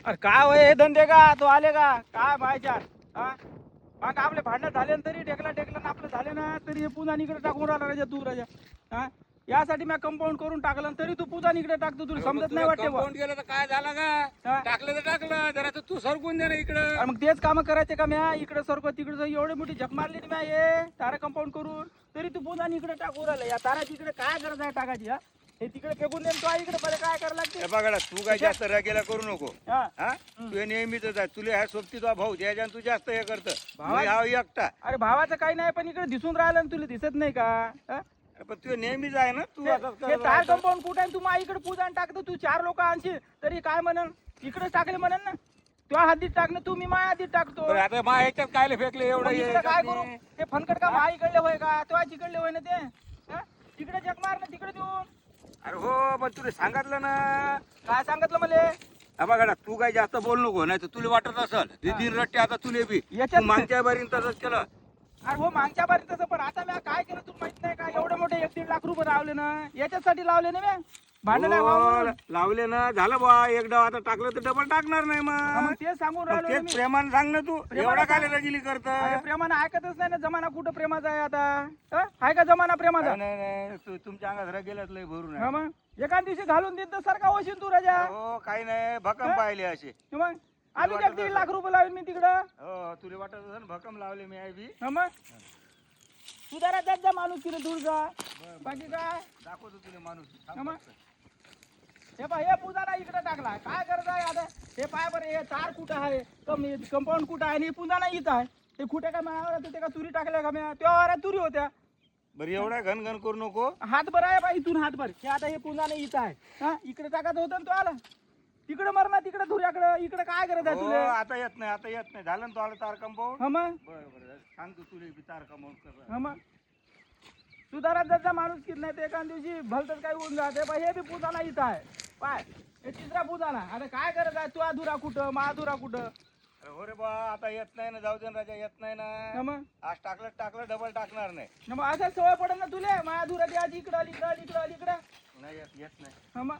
अरे काय होय हे धंदे का तो आले का काय बायच्या हा मग आपले भांडण झाले ना तरी ढेकला ना आपलं झाले ना तरी हे पुन्हा इकडे टाकून राहिला राजा तू राजा हा यासाठी मी कंपाऊंड करून टाकलं तरी तू पुन्हा इकडे टाकतो तुला समजत नाही वाटते बा. कंपाऊंड गेलं तर काय झालं का? टाकलं तर टाकलं, जरा तू सरकून दे ना इकडं. अरे मग तेच काम करायचे का म्या इकडे सरको तिकडे एवढी मोठी झक मारली म्या ये तारा कंपाऊंड करून तरी तू पुन्हा इकडे टाकून राहिला या तारा तिकडे काय गरज आहे टाकायची हा हे तिकडे फेकून दे तो इकडे बरं काय करायला लागते. हे बघा तू काय जास्त रागेला करू नको. हा हा तू नेहमीच आहे, तुला ह्या सोबती तुझा भाऊ ज्याच्यानं तू जास्त हे करत भावा- हा एकटा. अरे भावाचं काही नाही पण इकडे दिसून राहिलं ना तुला दिसत नाही का हा? अरे पण तू नेहमीच आहे ना, तू असंच हे करत तार राहतो. कंपाऊंड कुठे आहे तू मा इकडे पूजा टाकतो तू 4 लोक आणशील तरी काय म्हणन इकडे टाकले म्हणन ना तुझ्या हातीत टाकणं तू मी माझ्या हातीत टाकतो बरं, आता मा ह्याच्यात कायले फेकले मग एवढं इकडे काय करू ते फनकट का मा इकडले होय का तुझ्या तिकडले होय ना ते हा? तिकडे जग मार ना तिकडे देऊन अरे हो पण तुला सांगितलं ना. काय सांगितलं मले हा बघा तू काय जास्त बोल नको, नाही तर तुला वाटत असेल दिन रट्टे आता तुले बी याच्यात- तू मागच्या बारीन तसंच केलं. अरे हो मागच्या बारी तसं पण आता मी काय केलं तू माहित नाही का एवढे मोठे 1-1.5 लाख रुपये लावले ना याच्यासाठी लावले ना मी भांडण आहे व्हावं म्हणून. हो, लावले ना झालं बा एक डाव, आता टाकलं तर डबल टाकणार नाही हा, मग मग. तेच सांगून मग राहिलो ना तेच मी प्रेमानं सांग ना तू, प्रेमानं एवढा काय सांग. रगिली करत. अरे प्रेमानं ऐकतच नाही ना जमाना कुठं प्रेमाचा आहे आता हा? आहे का जमाना प्रेमाचा नाही नाही तुमच्या अंगात रगेलच लय भरून हा आहे. मग एखाद दिवशी घालून देत तर सारखा होशील तू राजा हो काही नाही भक्कम हा? पाहिले असे. मग आम्ही 1.5 लाख रुपये लावेल मी तिकडं हो तुला वाटत असेल भक्कम लावले मी आहे बी. हा मग तू जरा जात जा माणूस तिने दूर जा बाकी काय दाखवतो तुला माणूस. हा मग हे पा हे पुजारा इकडे टाकला काय करत आहे आता हे पाय बरं हे तार कुठं आहे कंपाऊंड कुठं आहे आणि पुन्हा नाही इथं आहे ते कुठे काय मायावर ते का तुरी टाकल्या का म्या तेव्हा तुरी होत्या बरं एवढा घन घन करू नको. हात बरं आहे बा इथून हात भर हे आता हे पुन्हा नाही इथं आहे हा इकडे टाकत होतं ना तो आला तिकडे मर ना तिकडे धुऱ्याकडे इकडे काय करत आहे हो, तुला आता येत नाही, आता येत नाही. झालं ना तो आला तार कंपाऊंड. हा मग बरं बरं सांगतो तुला बी तार कंपाऊंड कर. हा मग तू जरा जायचा माणूस कित नाही ते एका दिवशी भलतच काही होऊन जाते बा हे बी पुजाना इथं आहे पाय हे तिसरा पुजाना आता काय करत आहे तू अधुरा कुठं मा अधुरा कुठं अरे हो रे बा आता येत नाही ना, जाऊ दे ना राजा, येत नाही हा ना. मग आज टाकलं डबल टाकणार नाही. न मग असं सवय पडेल ना तुले माझ्या धुरा आधी इकडं इकडं इकडं इकडं नाही येत नाही. हा मग